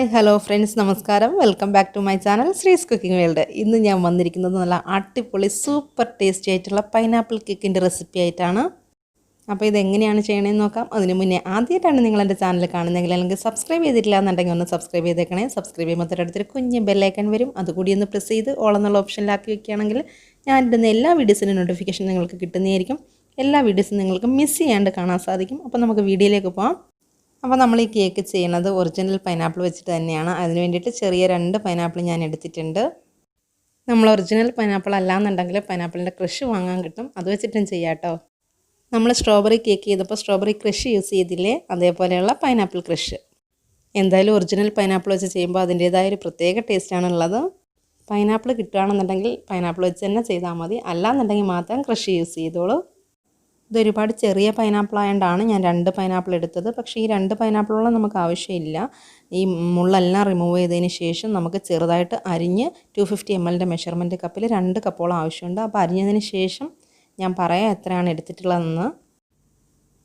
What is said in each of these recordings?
Hi hello friends നമസ്കാരം welcome back to my channel Sree's cooking world. ഇന്ന് ഞാൻ വന്നിരിക്കുന്നത് നല്ല അടിപൊളി സൂപ്പർ ടേസ്റ്റി ആയിട്ടുള്ള പൈനാപ്പിൾ കേക്കിൻ്റെ റെസിപ്പി ആയിട്ടാണ്. അപ്പോൾ ഇതെങ്ങനെയാണ് ചെയ്യണമെന്ന് നോക്കാം. അതിന് മുന്നേ ആദ്യമായിട്ടാണ് നിങ്ങൾ എൻ്റെ ചാനൽ കാണുന്നതെങ്കിൽ അല്ലെങ്കിൽ സബ്സ്ക്രൈബ് ചെയ്തിട്ടില്ല എന്നുണ്ടെങ്കിൽ ഒന്ന് സബ്സ്ക്രൈബ് ചെയ്തേക്കണേ. സബ്സ്ക്രൈബ് ചെയ്യുമ്പോൾ തൊട്ടടുത്തൊരു കുഞ്ഞ് ബെല്ലൈക്കൺ വരും, അതുകൂടി ഒന്ന് പ്രസ് ചെയ്ത് ഓൾ എന്നുള്ള ഓപ്ഷനിലാക്കി വെക്കുകയാണെങ്കിൽ ഞാൻ ഇടുന്ന എല്ലാ വീഡിയോസിനും നോട്ടിഫിക്കേഷൻ നിങ്ങൾക്ക് കിട്ടുന്നതായിരിക്കും. എല്ലാ വീഡിയോസും നിങ്ങൾക്ക് മിസ് ചെയ്യാണ്ട് കാണാൻ സാധിക്കും. അപ്പോൾ നമുക്ക് വീഡിയോയിലേക്ക് പോകാം. അപ്പോൾ നമ്മൾ ഈ കേക്ക് ചെയ്യുന്നത് ഒറിജിനൽ പൈനാപ്പിൾ വെച്ചിട്ട് തന്നെയാണ്. അതിന് വേണ്ടിയിട്ട് ചെറിയ 2 പൈനാപ്പിൾ ഞാൻ എടുത്തിട്ടുണ്ട്. നമ്മൾ ഒറിജിനൽ പൈനാപ്പിൾ അല്ലാന്നുണ്ടെങ്കിൽ പൈനാപ്പിളിൻ്റെ ക്രഷ് വാങ്ങാൻ കിട്ടും, അത് വെച്ചിട്ടും ചെയ്യാം കേട്ടോ. നമ്മൾ സ്ട്രോബെറി കേക്ക് ചെയ്തപ്പോൾ സ്ട്രോബെറി ക്രഷ് യൂസ് ചെയ്തില്ലേ, അതേപോലെയുള്ള പൈനാപ്പിൾ ക്രഷ്. എന്തായാലും ഒറിജിനൽ പൈനാപ്പിൾ വെച്ച് ചെയ്യുമ്പോൾ അതിൻ്റേതായ ഒരു പ്രത്യേക ടേസ്റ്റാണുള്ളത്. പൈനാപ്പിൾ കിട്ടുകയാണെന്നുണ്ടെങ്കിൽ പൈനാപ്പിൾ വെച്ച് തന്നെ ചെയ്താൽ മതി, അല്ലാന്നുണ്ടെങ്കിൽ മാത്രം ക്രഷ് യൂസ് ചെയ്തോളൂ. ഇതൊരുപാട് ചെറിയ പൈനാപ്പിൾ ആയതുകൊണ്ടാണ് ഞാൻ 2 പൈനാപ്പിൾ എടുത്തത്. പക്ഷേ ഈ 2 പൈനാപ്പിളോളം നമുക്ക് ആവശ്യമില്ല. ഈ മുള്ളെല്ലാം റിമൂവ് ചെയ്തതിന് ശേഷം നമുക്ക് ചെറുതായിട്ട് അരിഞ്ഞ് 250 ml മെഷർമെൻറ്റ് കപ്പിൽ 2 കപ്പോളം ആവശ്യമുണ്ട്. അപ്പോൾ അരിഞ്ഞതിന് ശേഷം ഞാൻ പറയാം എത്രയാണ് എടുത്തിട്ടുള്ളതെന്ന്.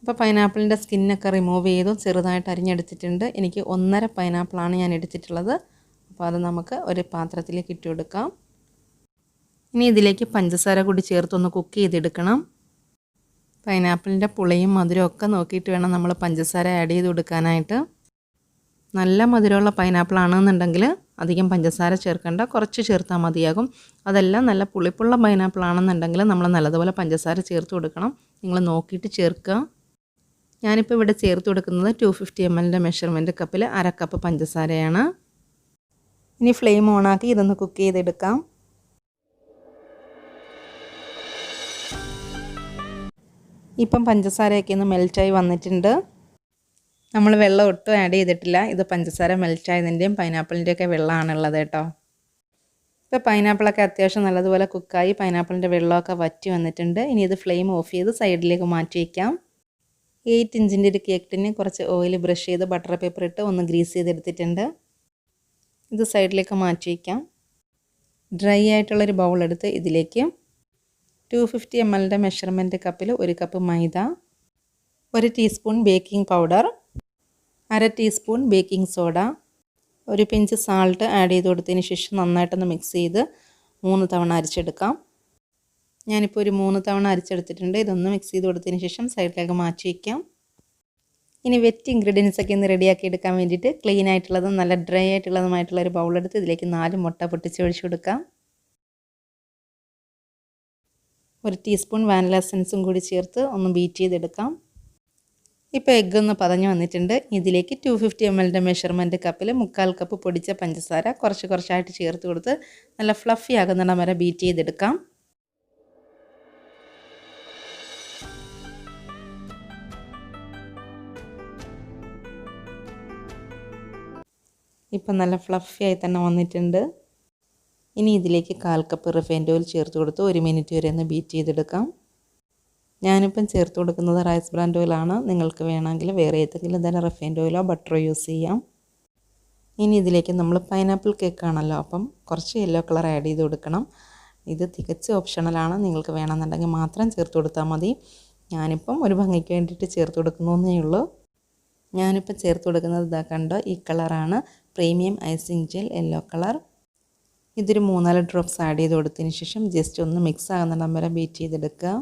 അപ്പോൾ പൈനാപ്പിളിൻ്റെ സ്കിന്നൊക്കെ റിമൂവ് ചെയ്തു ചെറുതായിട്ട് അരിഞ്ഞെടുത്തിട്ടുണ്ട്. എനിക്ക് 1.5 പൈനാപ്പിളാണ് ഞാൻ എടുത്തിട്ടുള്ളത്. അപ്പോൾ അത് നമുക്ക് ഒരു പാത്രത്തിലേക്ക് ഇട്ട് കൊടുക്കാം. ഇനി ഇതിലേക്ക് പഞ്ചസാര കൂടി ചേർത്തൊന്ന് കുക്ക് ചെയ്തെടുക്കണം. പൈനാപ്പിളിൻ്റെ പുളിയും മധുരവും ഒക്കെ നോക്കിയിട്ട് വേണം നമ്മൾ പഞ്ചസാര ആഡ് ചെയ്ത് കൊടുക്കാനായിട്ട്. നല്ല മധുരമുള്ള പൈനാപ്പിൾ ആണെന്നുണ്ടെങ്കിൽ അധികം പഞ്ചസാര ചേർക്കേണ്ട, കുറച്ച് ചേർത്താൽ മതിയാകും. അതെല്ലാം നല്ല പുളിപ്പുള്ള പൈനാപ്പിൾ ആണെന്നുണ്ടെങ്കിൽ നമ്മൾ നല്ലതുപോലെ പഞ്ചസാര ചേർത്ത് കൊടുക്കണം. നിങ്ങൾ നോക്കിയിട്ട് ചേർക്കുക. ഞാനിപ്പോൾ ഇവിടെ ചേർത്ത് കൊടുക്കുന്നത് 250 ml മെഷർമെൻറ്റ് കപ്പിൽ 1/2 കപ്പ് പഞ്ചസാരയാണ്. ഇനി ഫ്ലെയിം ഓണാക്കി ഇതൊന്ന് കുക്ക് ചെയ്തെടുക്കാം. ഇപ്പം പഞ്ചസാരയൊക്കെ ഒന്ന് മെൽറ്റായി വന്നിട്ടുണ്ട്. നമ്മൾ വെള്ളം ഒട്ടും ആഡ് ചെയ്തിട്ടില്ല. ഇത് പഞ്ചസാര മെൽറ്റായതിൻ്റെയും പൈനാപ്പിളിൻ്റെയൊക്കെ വെള്ളമാണുള്ളത് കേട്ടോ. ഇപ്പോൾ പൈനാപ്പിളൊക്കെ അത്യാവശ്യം നല്ലതുപോലെ കുക്കായി പൈനാപ്പിളിൻ്റെ വെള്ളമൊക്കെ വറ്റി വന്നിട്ടുണ്ട്. ഇനി ഇത് ഫ്ലെയിം ഓഫ് ചെയ്ത് സൈഡിലേക്ക് മാറ്റി വയ്ക്കാം. 8 ഇഞ്ചിൻ്റെ ഒരു കേക്ക് ടിന് കുറച്ച് ഓയിൽ ബ്രഷ് ചെയ്ത് ബട്ടർ പേപ്പർ ഇട്ട് ഒന്ന് ഗ്രീസ് ചെയ്തെടുത്തിട്ടുണ്ട്. ഇത് സൈഡിലേക്ക് മാറ്റി വയ്ക്കാം. ഡ്രൈ ആയിട്ടുള്ളൊരു ബൗൾ എടുത്ത് ഇതിലേക്ക് 250 ml മെഷർമെൻറ്റ് കപ്പിൽ 1 കപ്പ് മൈദ, 1 teaspoon baking powder, 1/2 teaspoon baking soda, 1 pinch salt add ചെയ്ത് കൊടുത്തതിന് ശേഷം നന്നായിട്ടൊന്ന് മിക്സ് ചെയ്ത് 3 തവണ അരിച്ചെടുക്കാം. ഞാനിപ്പോൾ ഒരു 3 തവണ അരിച്ചെടുത്തിട്ടുണ്ട്. ഇതൊന്ന് മിക്സ് ചെയ്ത് കൊടുത്തതിന് ശേഷം സൈഡിലേക്ക് മാറ്റി വയ്ക്കാം. ഇനി വെറ്റ് ഇൻഗ്രീഡിയൻസ് ഒക്കെ ഒന്ന് റെഡിയാക്കി എടുക്കാൻ വേണ്ടിയിട്ട് ക്ലീൻ ആയിട്ടുള്ളതും നല്ല ഡ്രൈ ആയിട്ടുള്ളതുമായിട്ടുള്ള ഒരു ബൗളെടുത്ത് ഇതിലേക്ക് 4 മുട്ട പൊട്ടിച്ച് ഒഴിച്ചു കൊടുക്കാം. 1 ടീസ്പൂൺ വാനില എസൻസും കൂടി ചേർത്ത് ഒന്ന് ബീറ്റ് ചെയ്തെടുക്കാം. ഇപ്പോൾ എഗ്ഗ് ഒന്ന് പതഞ്ഞ് വന്നിട്ടുണ്ട്. ഇതിലേക്ക് 250 ml മെഷർമെൻറ്റ് കപ്പിൽ 3/4 കപ്പ് പൊടിച്ച പഞ്ചസാര കുറച്ചായിട്ട് ചേർത്ത് കൊടുത്ത് നല്ല ഫ്ലഫി ആകുന്നിടം വരെ ബീറ്റ് ചെയ്തെടുക്കാം. ഇപ്പം നല്ല ഫ്ലഫി ആയി തന്നെ വന്നിട്ടുണ്ട്. ഇനി ഇതിലേക്ക് 1/4 കപ്പ് റിഫൈൻഡ് ഓയിൽ ചേർത്ത് കൊടുത്ത് 1 മിനിറ്റ് വരെ ഒന്ന് ബീറ്റ് ചെയ്തെടുക്കാം. ഞാനിപ്പം ചേർത്ത് കൊടുക്കുന്നത് റൈസ് ബ്രാൻഡ് ഓയിലാണ്. നിങ്ങൾക്ക് വേണമെങ്കിൽ വേറെ ഏതെങ്കിലും തന്നെ റിഫൈൻഡ് ഓയിലോ ബട്ടറോ യൂസ് ചെയ്യാം. ഇനി ഇതിലേക്ക് നമ്മൾ പൈനാപ്പിൾ കേക്കാണല്ലോ, അപ്പം കുറച്ച് യെല്ലോ കളർ ആഡ് ചെയ്ത് കൊടുക്കണം. ഇത് തികച്ചും ഓപ്ഷണലാണ്. നിങ്ങൾക്ക് വേണമെന്നുണ്ടെങ്കിൽ മാത്രം ചേർത്ത് കൊടുത്താൽ മതി. ഞാനിപ്പം ഒരു ഭംഗിക്ക് വേണ്ടിയിട്ട് ചേർത്ത് കൊടുക്കുന്നേ ഉള്ളൂ. ഞാനിപ്പോൾ ചേർത്ത് കൊടുക്കുന്നത് ഇതാ കണ്ടോ, ഈ കളറാണ് premium icing gel yellow colour. ഇതൊരു 3-4 ഡ്രോപ്സ് ആഡ് ചെയ്ത് കൊടുത്തതിന് ശേഷം ജസ്റ്റ് ഒന്ന് മിക്സ് ആകുന്നിടം വരെ ബീറ്റ് ചെയ്തെടുക്കുക.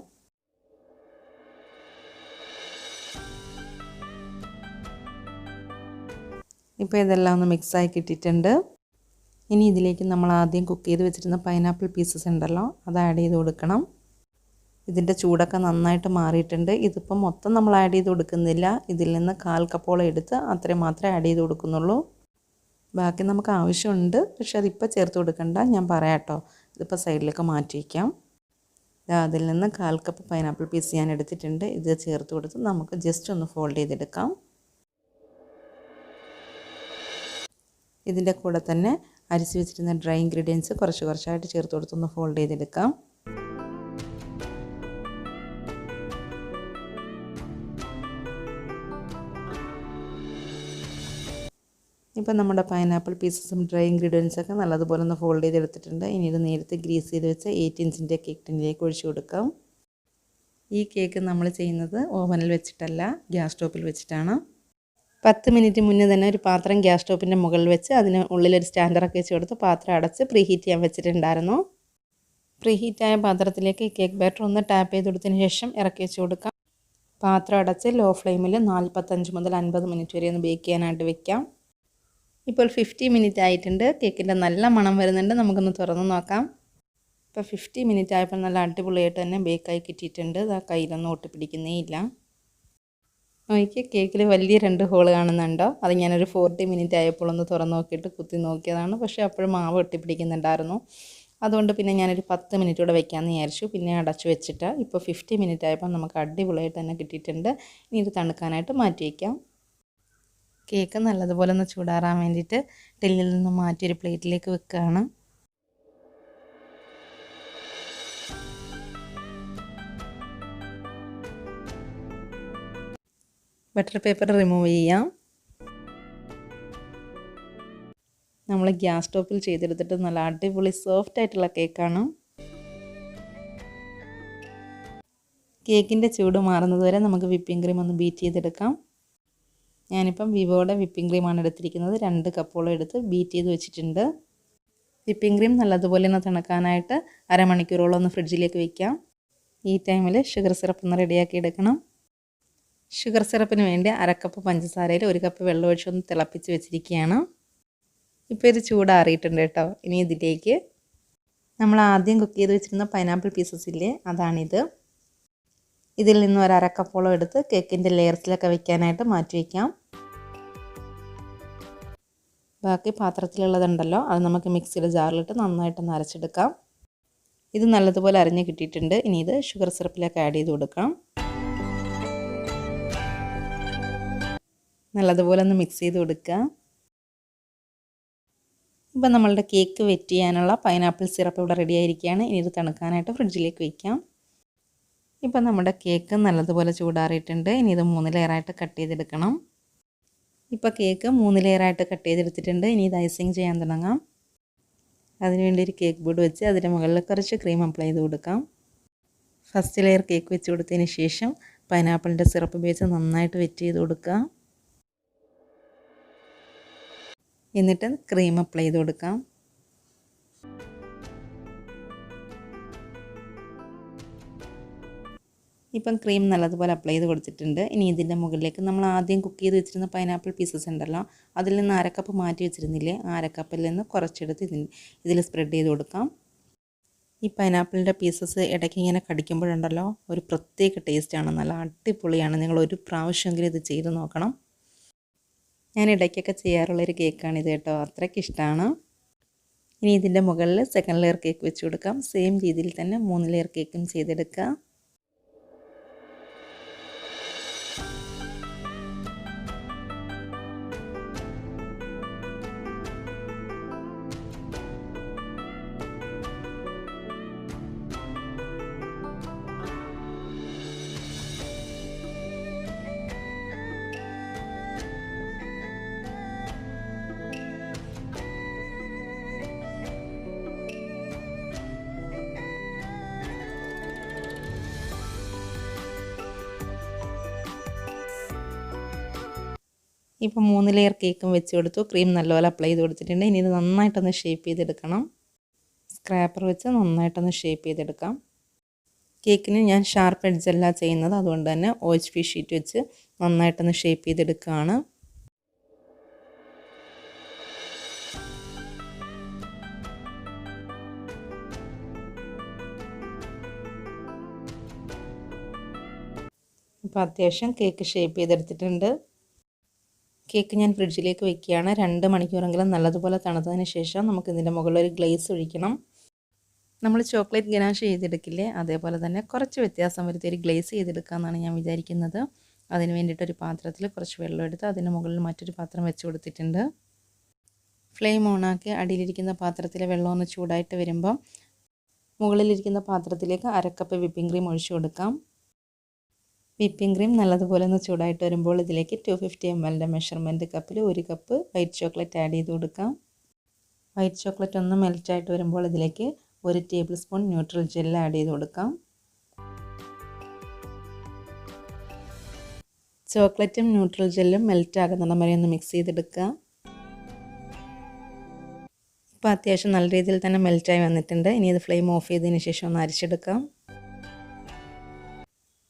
ഇപ്പോൾ ഇതെല്ലാം ഒന്ന് മിക്സായി കിട്ടിയിട്ടുണ്ട്. ഇനി ഇതിലേക്ക് നമ്മൾ ആദ്യം കുക്ക് ചെയ്ത് വെച്ചിരുന്ന പൈനാപ്പിൾ പീസസ് ഉണ്ടല്ലോ, അത് ആഡ് ചെയ്ത് കൊടുക്കണം. ഇതിൻ്റെ ചൂടൊക്കെ നന്നായിട്ട് മാറിയിട്ടുണ്ട്. ഇതിപ്പം മൊത്തം നമ്മൾ ആഡ് ചെയ്ത് കൊടുക്കുന്നില്ല. ഇതിൽ നിന്ന് 1/4 കപ്പോളം എടുത്ത് അത്രയും മാത്രമേ ആഡ് ചെയ്ത് കൊടുക്കുന്നുള്ളൂ. ബാക്കി നമുക്ക് ആവശ്യമുണ്ട്, പക്ഷെ അതിപ്പോൾ ചേർത്ത് കൊടുക്കണ്ട, ഞാൻ പറയാം കേട്ടോ. ഇതിപ്പോൾ സൈഡിലേക്ക് മാറ്റി വയ്ക്കാം. അതിൽ നിന്ന് 1/4 കപ്പ് പൈനാപ്പിൾ പീസ് ഞാൻ എടുത്തിട്ടുണ്ട്. ഇത് ചേർത്ത് കൊടുത്ത് നമുക്ക് ജസ്റ്റ് ഒന്ന് ഫോൾഡ് ചെയ്തെടുക്കാം. ഇതിൻ്റെ കൂടെ തന്നെ അരിച്ച് വെച്ചിരുന്ന ഡ്രൈ ഇൻഗ്രീഡിയൻസ് കുറച്ചായിട്ട് ചേർത്ത് കൊടുത്തൊന്ന് ഫോൾഡ് ചെയ്തെടുക്കാം. ഇപ്പോൾ നമ്മുടെ പൈനാപ്പിൾ പീസസും ഡ്രൈ ഇൻഗ്രീഡിയൻസൊക്കെ നല്ലതുപോലെ ഒന്ന് ഫോൾഡ് ചെയ്തെടുത്തിട്ടുണ്ട്. ഇനി ഇത് നേരത്തെ ഗ്രീസ് ചെയ്ത് വെച്ച 8 ഇഞ്ചിൻ്റെ കേക്ക് ടിന്നിലേക്ക് ഒഴിച്ചു കൊടുക്കാം. ഈ കേക്ക് നമ്മൾ ചെയ്യുന്നത് ഓവനിൽ വെച്ചിട്ടല്ല, ഗ്യാസ് സ്റ്റോപ്പിൽ വെച്ചിട്ടാണ്. 10 മിനിറ്റ് മുന്നേ തന്നെ ഒരു പാത്രം ഗ്യാസ് സ്റ്റോപ്പിൻ്റെ മുകളിൽ വെച്ച് അതിന് ഉള്ളിലൊരു സ്റ്റാൻഡറൊക്കെ വെച്ച് കൊടുത്ത് പാത്രം അടച്ച് പ്രീഹീറ്റ് ചെയ്യാൻ വെച്ചിട്ടുണ്ടായിരുന്നു. പ്രീഹീറ്റായ പാത്രത്തിലേക്ക് കേക്ക് ബാറ്റർ ഒന്ന് ടാപ്പ് ചെയ്ത് കൊടുത്തതിന് ശേഷം ഇറക്കി വെച്ച് കൊടുക്കാം. പാത്രം അടച്ച് ലോ ഫ്ലെയിമിൽ 45 മുതൽ 50 മിനിറ്റ് വരെ ഒന്ന് ബേക്ക് ചെയ്യാനായിട്ട് വെക്കാം. ഇപ്പോൾ 50 മിനിറ്റ് ആയിട്ടുണ്ട്. കേക്കിൻ്റെ നല്ല മണം വരുന്നുണ്ട്. നമുക്കൊന്ന് തുറന്ന് നോക്കാം. ഇപ്പോൾ 50 മിനിറ്റ് ആയപ്പോൾ നല്ല അടിപൊളിയായിട്ട് തന്നെ ബേക്കായി കിട്ടിയിട്ടുണ്ട്. ആ കയ്യിലൊന്നും ഒട്ടിപ്പിടിക്കുന്നേ ഇല്ല. നോക്കിയ കേക്കിൽ വലിയ 2 ഹോൾ കാണുന്നുണ്ടോ? അത് ഞാനൊരു 40 മിനിറ്റ് ആയപ്പോൾ ഒന്ന് തുറന്ന് നോക്കിയിട്ട് കുത്തി നോക്കിയതാണ്. പക്ഷേ അപ്പോഴും മാവ് ഒട്ടിപ്പിടിക്കുന്നുണ്ടായിരുന്നു. അതുകൊണ്ട് പിന്നെ ഞാനൊരു 10 മിനിറ്റ് കൂടെ വെക്കാമെന്ന് വിചാരിച്ചു. പിന്നെ അടച്ചു വെച്ചിട്ട് ഇപ്പോൾ 50 മിനിറ്റ് ആയപ്പോൾ നമുക്ക് അടിപൊളിയായിട്ട് തന്നെ കിട്ടിയിട്ടുണ്ട്. ഇനി ഇത് തണുക്കാനായിട്ട് മാറ്റി വയ്ക്കാം. കേക്ക് നല്ലതുപോലെ ഒന്ന് ചൂടാറാൻ വേണ്ടിയിട്ട് ടിന്നിൽ നിന്ന് മാറ്റി ഒരു പ്ലേറ്റിലേക്ക് വെക്കുകയാണ്. ബട്ടർ പേപ്പർ റിമൂവ് ചെയ്യാം. നമ്മൾ ഗ്യാസ് സ്റ്റോപ്പിൽ ചെയ്തെടുത്തിട്ട് നല്ല അടിപൊളി സോഫ്റ്റ് ആയിട്ടുള്ള കേക്കാണ്. കേക്കിൻ്റെ ചൂട് മാറുന്നത് വരെ നമുക്ക് വിപ്പിംഗ് ക്രീം ഒന്ന് ബീറ്റ് ചെയ്തെടുക്കാം. ഞാനിപ്പം വിവോയുടെ വിപ്പിംഗ് ക്രീമാണ് എടുത്തിരിക്കുന്നത്. 2 കപ്പോളം എടുത്ത് ബീറ്റ് ചെയ്ത് വെച്ചിട്ടുണ്ട്. വിപ്പിംഗ് ക്രീം നല്ലതുപോലെ ഒന്ന് തണുക്കാനായിട്ട് അരമണിക്കൂറോളം ഒന്ന് ഫ്രിഡ്ജിലേക്ക് വയ്ക്കാം. ഈ ടൈമിൽ ഷുഗർ സിറപ്പ് ഒന്ന് റെഡിയാക്കി എടുക്കണം. ഷുഗർ സിറപ്പിന് വേണ്ടി 1/2 കപ്പ് പഞ്ചസാരയിൽ 1 കപ്പ് വെള്ളം ഒഴിച്ചൊന്ന് തിളപ്പിച്ച് വെച്ചിരിക്കുകയാണ്. ഇപ്പോൾ ഇത് ചൂടാറിയിട്ടുണ്ട് കേട്ടോ. ഇനി ഇതിലേക്ക് നമ്മൾ ആദ്യം കുക്ക് ചെയ്ത് വെച്ചിരുന്ന പൈനാപ്പിൾ പീസസ് ഇല്ലേ, അതാണിത്. ഇതിൽ നിന്ന് 1/2 കപ്പോളം എടുത്ത് കേക്കിൻ്റെ ലെയർസിലൊക്കെ വെക്കാനായിട്ട് മാറ്റി വയ്ക്കാം. ബാക്കി പാത്രത്തിലുള്ളതുണ്ടല്ലോ, അത് നമുക്ക് മിക്സിയുടെ ജാറിലിട്ട് നന്നായിട്ടൊന്ന് അരച്ചെടുക്കാം. ഇത് നല്ലതുപോലെ അരഞ്ഞ് കിട്ടിയിട്ടുണ്ട്. ഇനി ഇത് ഷുഗർ സിറപ്പിലേക്ക് ആഡ് ചെയ്ത് കൊടുക്കാം. നല്ലതുപോലെ ഒന്ന് മിക്സ് ചെയ്ത് കൊടുക്കുക. ഇപ്പം നമ്മളുടെ കേക്ക് വെറ്റ് ചെയ്യാനുള്ള പൈനാപ്പിൾ സിറപ്പ് ഇവിടെ റെഡി ആയിരിക്കുകയാണ്. ഇനി ഇത് തണുക്കാനായിട്ട് ഫ്രിഡ്ജിലേക്ക് വയ്ക്കാം. ഇപ്പം നമ്മുടെ കേക്ക് നല്ലതുപോലെ ചൂടാറിയിട്ടുണ്ട്. ഇനി ഇത് 3 ലെയറായിട്ട് കട്ട് ചെയ്തെടുക്കണം. ഇപ്പോൾ കേക്ക് 3 ലെയറായിട്ട് കട്ട് ചെയ്തെടുത്തിട്ടുണ്ട്. ഇനി ഇത് ഐസിങ് ചെയ്യാൻ തുടങ്ങാം. അതിനുവേണ്ടി ഒരു കേക്ക് ബോർഡ് വെച്ച് അതിൻ്റെ മുകളിൽ കുറച്ച് ക്രീം അപ്ലൈ ചെയ്ത് കൊടുക്കാം. ഫസ്റ്റ് ലെയർ കേക്ക് വെച്ച് കൊടുത്തതിന് ശേഷം പൈനാപ്പിളിൻ്റെ സിറപ്പ് ഉപയോഗിച്ച് നന്നായിട്ട് വെറ്റ് ചെയ്ത് കൊടുക്കുക. എന്നിട്ട് ക്രീം അപ്ലൈ ചെയ്ത് കൊടുക്കാം. ഇപ്പം ക്രീം നല്ലതുപോലെ അപ്ലൈ ചെയ്ത് കൊടുത്തിട്ടുണ്ട്. ഇനി ഇതിൻ്റെ മുകളിലേക്ക് നമ്മൾ ആദ്യം കുക്ക് ചെയ്ത് വെച്ചിരുന്ന പൈനാപ്പിൾ പീസസ് ഉണ്ടല്ലോ, അതിൽ നിന്ന് 1/2 കപ്പ് മാറ്റി വെച്ചിരുന്നില്ലേ, 1/2 കപ്പിൽ നിന്ന് കുറച്ചെടുത്ത് ഇതിൽ സ്പ്രെഡ് ചെയ്ത് കൊടുക്കാം. ഈ പൈനാപ്പിളിൻ്റെ പീസസ് ഇടയ്ക്ക് ഇങ്ങനെ കടിക്കുമ്പോഴുണ്ടല്ലോ ഒരു പ്രത്യേക ടേസ്റ്റാണ്. നല്ല അടിപൊളിയാണ്. നിങ്ങൾ ഒരു പ്രാവശ്യമെങ്കിലും ഇത് ചെയ്ത് നോക്കണം. ഞാൻ ഇടയ്ക്കൊക്കെ ചെയ്യാറുള്ളൊരു കേക്കാണിത് കേട്ടോ. അത്രയ്ക്ക് ഇഷ്ടമാണ്. ഇനി ഇതിൻ്റെ മുകളിൽ സെക്കൻഡ് ലെയർ കേക്ക് വെച്ച് കൊടുക്കാം. സെയിം രീതിയിൽ തന്നെ 3 ലെയർ കേക്കും ചെയ്തെടുക്കുക. ഇപ്പോൾ 3 ലെയർ കേക്കും വെച്ച് കൊടുത്തു. ക്രീം നല്ലപോലെ അപ്ലൈ ചെയ്ത് കൊടുത്തിട്ടുണ്ട്. ഇനി ഇത് നന്നായിട്ടൊന്ന് ഷേപ്പ് ചെയ്തെടുക്കണം. സ്ക്രാപ്പർ വെച്ച് നന്നായിട്ടൊന്ന് ഷേപ്പ് ചെയ്തെടുക്കാം. കേക്കിന് ഞാൻ ഷാർപ്പ് എഡ്ജല്ല ചെയ്യുന്നത്, അതുകൊണ്ട് തന്നെ OHP ഷീറ്റ് വെച്ച് നന്നായിട്ടൊന്ന് ഷേപ്പ് ചെയ്തെടുക്കുകയാണ്. ഇപ്പോൾ അത്യാവശ്യം കേക്ക് ഷേപ്പ് ചെയ്തെടുത്തിട്ടുണ്ട്. കേക്ക് ഞാൻ ഫ്രിഡ്ജിലേക്ക് വയ്ക്കുകയാണ്. 2 മണിക്കൂറെങ്കിലും നല്ലതുപോലെ തണുത്തതിന് ശേഷം നമുക്ക് ഇതിൻ്റെ മുകളിൽ ഒരു ഗ്ലേസ് ഒഴിക്കണം. നമ്മൾ ചോക്ലേറ്റ് ഗനാഷ് ചെയ്തെടുക്കില്ലേ, അതേപോലെ തന്നെ കുറച്ച് വ്യത്യാസം വരുത്തി ഒരു ഗ്ലേസ് ചെയ്തെടുക്കാമെന്നാണ് ഞാൻ വിചാരിക്കുന്നത്. അതിന് വേണ്ടിയിട്ടൊരു പാത്രത്തിൽ കുറച്ച് വെള്ളം എടുത്ത് അതിന് മുകളിൽ മറ്റൊരു പാത്രം വെച്ച് കൊടുത്തിട്ടുണ്ട്. ഫ്ലെയിം ഓണാക്കി അടിയിലിരിക്കുന്ന പാത്രത്തിലെ വെള്ളം ഒന്ന് ചൂടായിട്ട് വരുമ്പോൾ മുകളിലിരിക്കുന്ന പാത്രത്തിലേക്ക് 1/2 കപ്പ് വിപ്പിംഗ് ക്രീം ഒഴിച്ചു കൊടുക്കാം. വിപ്പിംഗ് ക്രീം നല്ലതുപോലെ ഒന്ന് ചൂടായിട്ട് വരുമ്പോൾ ഇതിലേക്ക് 250 ml മെഷർമെൻറ്റ് കപ്പിൽ 1 കപ്പ് വൈറ്റ് ചോക്ലേറ്റ് ആഡ് ചെയ്ത് കൊടുക്കാം. വൈറ്റ് ചോക്ലേറ്റ് ഒന്ന് മെൽറ്റായിട്ട് വരുമ്പോൾ ഇതിലേക്ക് 1 table spoon neutral gel add ചെയ്ത് കൊടുക്കാം. ചോക്ലേറ്റും ന്യൂട്രൽ ജെല്ലും മെൽറ്റ് ആകുന്നിടം വരെ ഒന്ന് മിക്സ് ചെയ്തെടുക്കുക. ഇപ്പോൾ അത്യാവശ്യം നല്ല രീതിയിൽ തന്നെ മെൽറ്റായി വന്നിട്ടുണ്ട്. ഇനി ഇത് ഫ്ലെയിം ഓഫ് ചെയ്തതിന് ശേഷം ഒന്ന് അരിച്ചെടുക്കാം.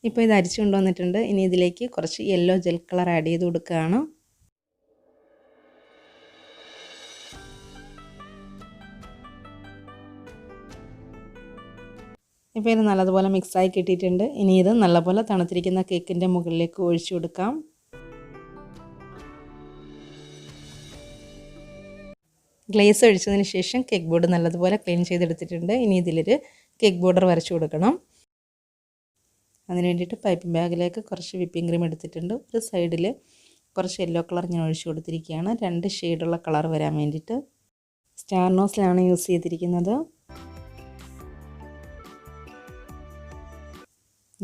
ഇപ്പോൾ ഇത് അരിച്ചു കൊണ്ടുവന്നിട്ടുണ്ട്. ഇനി ഇതിലേക്ക് കുറച്ച് യെല്ലോ ജെൽ കളർ ആഡ് ചെയ്ത് കൊടുക്കുകയാണ്. ഇപ്പോൾ ഇത് നല്ലതുപോലെ മിക്സായി കിട്ടിയിട്ടുണ്ട്. ഇനി ഇത് നല്ലപോലെ തണുത്തിരിക്കുന്ന കേക്കിൻ്റെ മുകളിലേക്ക് ഒഴിച്ചു കൊടുക്കാം. ഗ്ലേസ് ഒഴിച്ചതിന് ശേഷം കേക്ക് ബോർഡ് നല്ലതുപോലെ ക്ലീൻ ചെയ്തെടുത്തിട്ടുണ്ട്. ഇനി ഇതിലൊരു കേക്ക് ബോർഡർ വരച്ചു കൊടുക്കണം. അതിന് വേണ്ടിയിട്ട് പൈപ്പിംഗ് ബാഗിലേക്ക് കുറച്ച് വിപ്പിംഗ് ക്രീം എടുത്തിട്ടുണ്ട്. ഒരു സൈഡിൽ കുറച്ച് യെല്ലോ കളർ ഞാൻ ഒഴിച്ചു കൊടുത്തിരിക്കുകയാണ്, 2 ഷെയ്ഡുള്ള കളർ വരാൻ വേണ്ടിയിട്ട്. സ്റ്റാർ നോസിലാണ് യൂസ് ചെയ്തിരിക്കുന്നത്.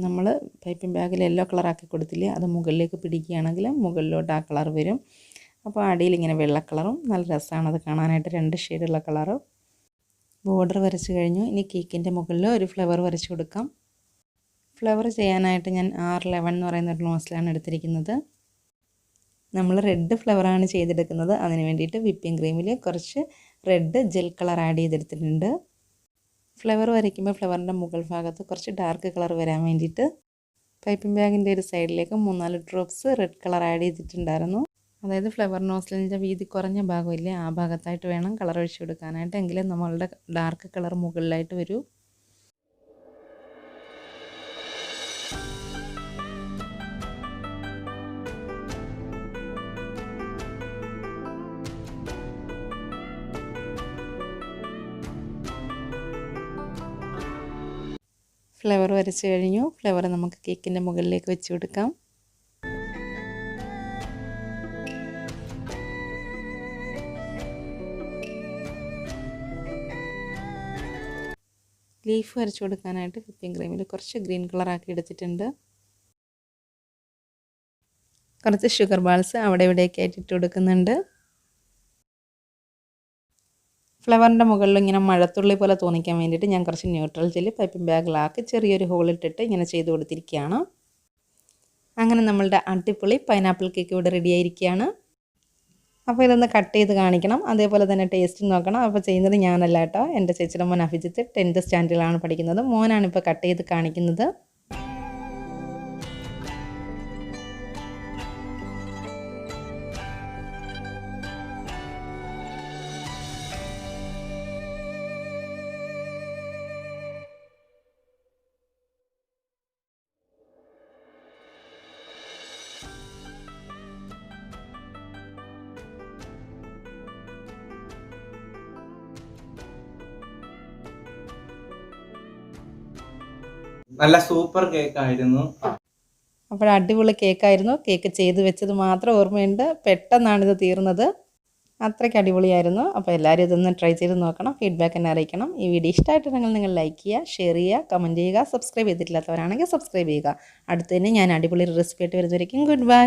നമ്മൾ പൈപ്പിംഗ് ബാഗിൽ യെല്ലോ കളറാക്കി കൊടുത്തില്ലേ, അത് മുകളിലേക്ക് പിടിക്കുകയാണെങ്കിൽ മുകളിലോട്ട് ആ കളർ വരും. അപ്പോൾ അടിയിൽ ഇങ്ങനെ വെള്ള കളറും നല്ല രസമാണ് അത് കാണാനായിട്ട്, 2 ഷെയ്ഡുള്ള കളറ്. ബോർഡർ വരച്ച് കഴിഞ്ഞു. ഇനി കേക്കിൻ്റെ മുകളിൽ ഒരു ഫ്ലവർ വരച്ച് കൊടുക്കാം. ഫ്ലവർ ചെയ്യാനായിട്ട് ഞാൻ R11 എന്ന് പറയുന്ന ഒരു നോസിലാണ് എടുത്തിരിക്കുന്നത്. നമ്മൾ റെഡ് ഫ്ലവറാണ് ചെയ്തെടുക്കുന്നത്. അതിന് വേണ്ടിയിട്ട് വിപ്പിംഗ് ക്രീമിൽ കുറച്ച് റെഡ് ജെൽ കളർ ആഡ് ചെയ്തെടുത്തിട്ടുണ്ട്. ഫ്ലവർ വരയ്ക്കുമ്പോൾ ഫ്ലവറിൻ്റെ മുകൾ ഭാഗത്ത് കുറച്ച് ഡാർക്ക് കളർ വരാൻ വേണ്ടിയിട്ട് പൈപ്പിംഗ് ബാഗിൻ്റെ ഒരു സൈഡിലേക്ക് 3-4 ഡ്രോപ്സ് റെഡ് കളർ ആഡ് ചെയ്തിട്ടുണ്ടായിരുന്നു. അതായത് ഫ്ലവർ നോസിലിൻ്റെ വീതി കുറഞ്ഞ ഭാഗമില്ലേ, ആ ഭാഗത്തായിട്ട് വേണം കളർ ഒഴിച്ചു കൊടുക്കാനായിട്ട്, എങ്കിലും നമ്മളുടെ ഡാർക്ക് കളർ മുകളിലായിട്ട് വരൂ. ഫ്ലവർ വരച്ച് കഴിഞ്ഞു. ഫ്ലവർ നമുക്ക് കേക്കിൻ്റെ മുകളിലേക്ക് വെച്ച് കൊടുക്കാം. ലീഫ് വരച്ച് കൊടുക്കാനായിട്ട് വിപ്പിംഗ് ക്രീമിൽ കുറച്ച് ഗ്രീൻ കളറാക്കി എടുത്തിട്ടുണ്ട്. കുറച്ച് ഷുഗർ ബാൾസ് അവിടെ ഇവിടെയൊക്കെ ആയിട്ട് ഇട്ട് കൊടുക്കുന്നുണ്ട്. ഫ്ലവറിൻ്റെ മുകളിൽ ഇങ്ങനെ മഴത്തുള്ളി പോലെ തോന്നിക്കാൻ വേണ്ടിയിട്ട് ഞാൻ കുറച്ച് ന്യൂട്രൽ ജെല്ല് പൈപ്പിംഗ് ബാഗിലാക്കി ചെറിയൊരു ഹോളിട്ടിട്ട് ഇങ്ങനെ ചെയ്ത് കൊടുത്തിരിക്കുകയാണ്. അങ്ങനെ നമ്മളുടെ അടിപൊളി പൈനാപ്പിൾ കേക്ക് ഇവിടെ റെഡി ആയിരിക്കുകയാണ്. അപ്പോൾ ഇതൊന്ന് കട്ട് ചെയ്ത് കാണിക്കണം, അതേപോലെ തന്നെ ടേസ്റ്റ് നോക്കണം. അപ്പോൾ ചെയ്യുന്നത് ഞാനല്ല കേട്ടോ, എൻ്റെ ചേച്ചിയുടെ മോൻ അഭിജിത്ത് 10th സ്റ്റാൻഡേർഡിലാണ് പഠിക്കുന്നത്. മോനാണ് ഇപ്പോൾ കട്ട് ചെയ്ത് കാണിക്കുന്നത്. നല്ല സൂപ്പർ കേക്ക് ആയിരുന്നു. അപ്പോൾ അടിപൊളി കേക്കായിരുന്നു. കേക്ക് ചെയ്ത് വെച്ചത് മാത്രം ഓർമ്മയുണ്ട്, പെട്ടെന്നാണിത് തീർന്നത്. അത്രയ്ക്ക് അടിപൊളിയായിരുന്നു. അപ്പോൾ എല്ലാവരും ഇതൊന്ന് ട്രൈ ചെയ്ത് നോക്കണം, ഫീഡ്ബാക്ക് എന്നെ അറിയിക്കണം. ഈ വീഡിയോ ഇഷ്ടമായിട്ടുണ്ടെങ്കിൽ നിങ്ങൾ ലൈക്ക് ചെയ്യുക, ഷെയർ ചെയ്യുക, കമൻറ്റ് ചെയ്യുക. സബ്സ്ക്രൈബ് ചെയ്തിട്ടില്ലാത്തവരാണെങ്കിൽ സബ്സ്ക്രൈബ് ചെയ്യുക. അടുത്തതിന് ഞാൻ അടിപൊളി റെസിപ്പി ആയിട്ട് വരുന്നതായിരിക്കും. Good bye.